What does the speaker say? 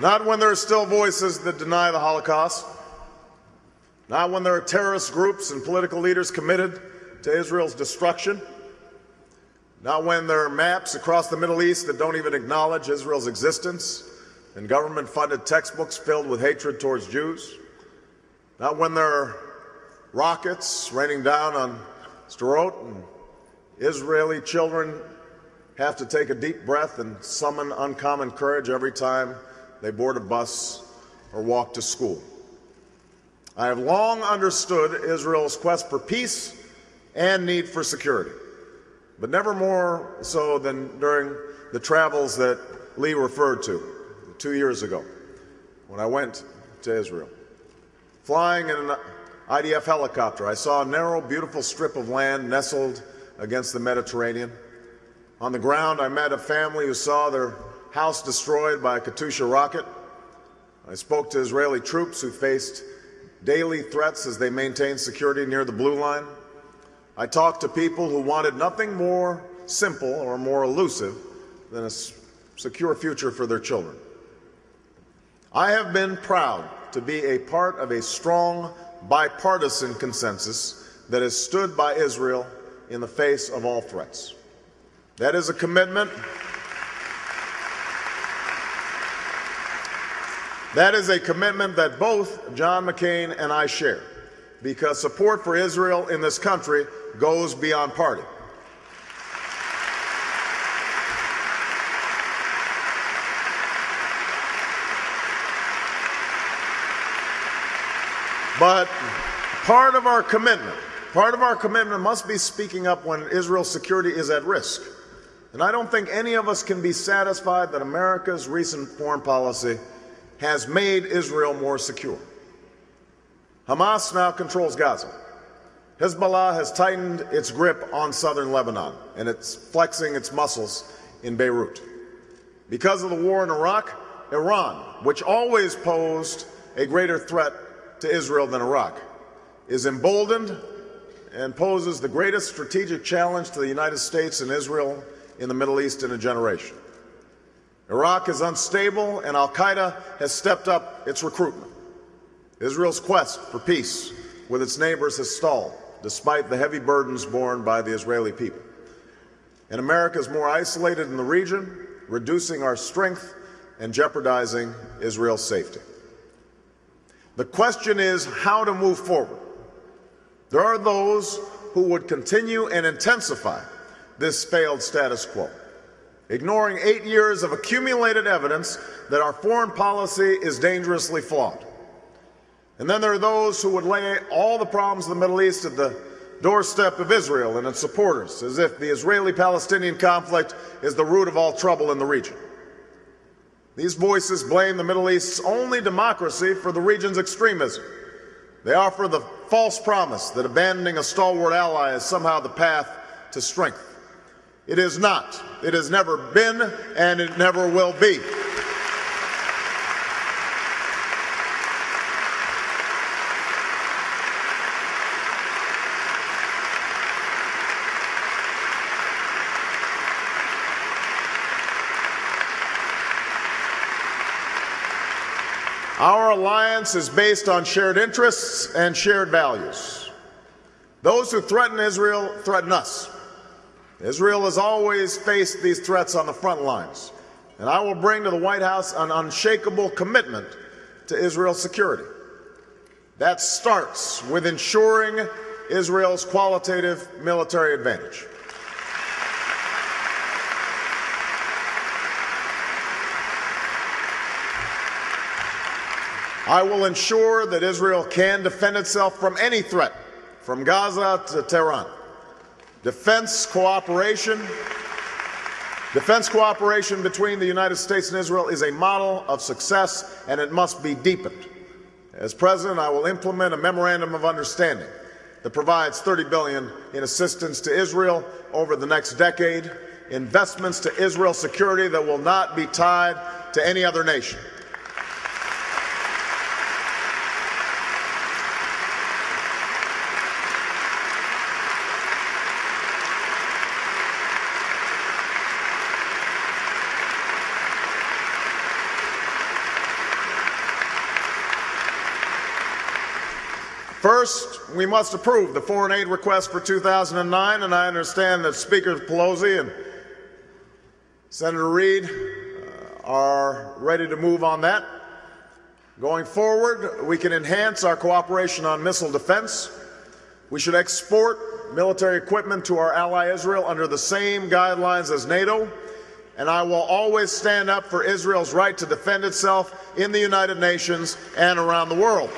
Not when there are still voices that deny the Holocaust. Not when there are terrorist groups and political leaders committed to Israel's destruction. Not when there are maps across the Middle East that don't even acknowledge Israel's existence and government-funded textbooks filled with hatred towards Jews. Not when there are rockets raining down on Sderot and Israeli children have to take a deep breath and summon uncommon courage every time they board a bus or walk to school. I have long understood Israel's quest for peace and need for security, but never more so than during the travels that Lee referred to 2 years ago when I went to Israel. Flying in an IDF helicopter, I saw a narrow, beautiful strip of land nestled against the Mediterranean. On the ground, I met a family who saw their house destroyed by a Katyusha rocket. I spoke to Israeli troops who faced daily threats as they maintained security near the blue line. I talked to people who wanted nothing more simple or more elusive than a secure future for their children. I have been proud to be a part of a strong bipartisan consensus that has stood by Israel in the face of all threats. That is a commitment that both John McCain and I share, because support for Israel in this country goes beyond party. But part of our commitment must be speaking up when Israel's security is at risk. And I don't think any of us can be satisfied that America's recent foreign policy has made Israel more secure. Hamas now controls Gaza. Hezbollah has tightened its grip on southern Lebanon, and it's flexing its muscles in Beirut. Because of the war in Iraq, Iran, which always posed a greater threat to Israel than Iraq, is emboldened and poses the greatest strategic challenge to the United States and Israel in the Middle East in a generation. Iraq is unstable, and al-Qaeda has stepped up its recruitment. Israel's quest for peace with its neighbors has stalled, despite the heavy burdens borne by the Israeli people. And America is more isolated in the region, reducing our strength and jeopardizing Israel's safety. The question is how to move forward. There are those who would continue and intensify this failed status quo, ignoring 8 years of accumulated evidence that our foreign policy is dangerously flawed. And then there are those who would lay all the problems of the Middle East at the doorstep of Israel and its supporters, as if the Israeli-Palestinian conflict is the root of all trouble in the region. These voices blame the Middle East's only democracy for the region's extremism. They offer the false promise that abandoning a stalwart ally is somehow the path to strength. It is not. It has never been, and it never will be. Our alliance is based on shared interests and shared values. Those who threaten Israel threaten us. Israel has always faced these threats on the front lines, and I will bring to the White House an unshakable commitment to Israel's security. That starts with ensuring Israel's qualitative military advantage. I will ensure that Israel can defend itself from any threat, from Gaza to Tehran. Defense cooperation between the United States and Israel is a model of success, and it must be deepened. As President, I will implement a memorandum of understanding that provides $30 billion in assistance to Israel over the next decade, investments to Israel's security that will not be tied to any other nation. First, we must approve the foreign aid request for 2009, and I understand that Speaker Pelosi and Senator Reid are ready to move on that. Going forward, we can enhance our cooperation on missile defense. We should export military equipment to our ally Israel under the same guidelines as NATO, and I will always stand up for Israel's right to defend itself in the United Nations and around the world.